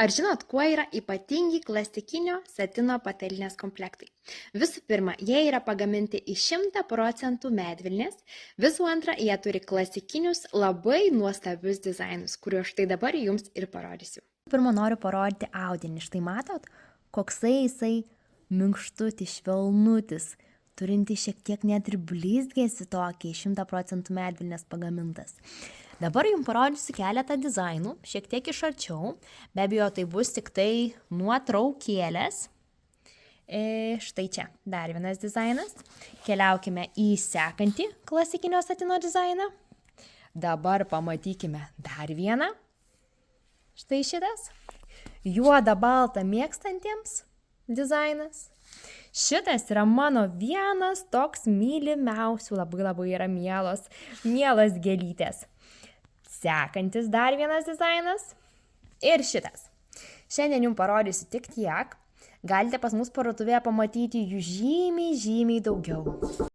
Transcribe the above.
Ar žinot, kuo yra ypatingi klasikinio satino patalynės komplektai? Visų pirma, jie yra pagaminti iš 100% medvilnės. Visų antra, jie turi klasikinius labai nuostabius dizainus, kuriuos štai dabar jums ir parodysiu. Pirma, noriu parodyti audinį. Štai matot, koksai jisai minkštutis, švelnutis, turinti šiek tiek net ir blizgėsi tokį 100% medvilnės pagamintas. Dabar jums parodysiu keletą dizainų, šiek tiek iš arčiau. Be abejo, tai bus tik tai nuotraukėlės. Štai čia dar vienas dizainas. Keliaukime į sekantį klasikinio satino dizainą. Dabar pamatykime dar vieną. Štai šitas. Juoda balta mėgstantiems dizainas. Šitas yra mano vienas toks mylimiausių, labai yra mielos gėlytės. Sekantis dar vienas dizainas. Ir šitas. Šiandien jums parodysiu tik tiek. Galite pas mus parduotuvėje pamatyti jų žymiai daugiau.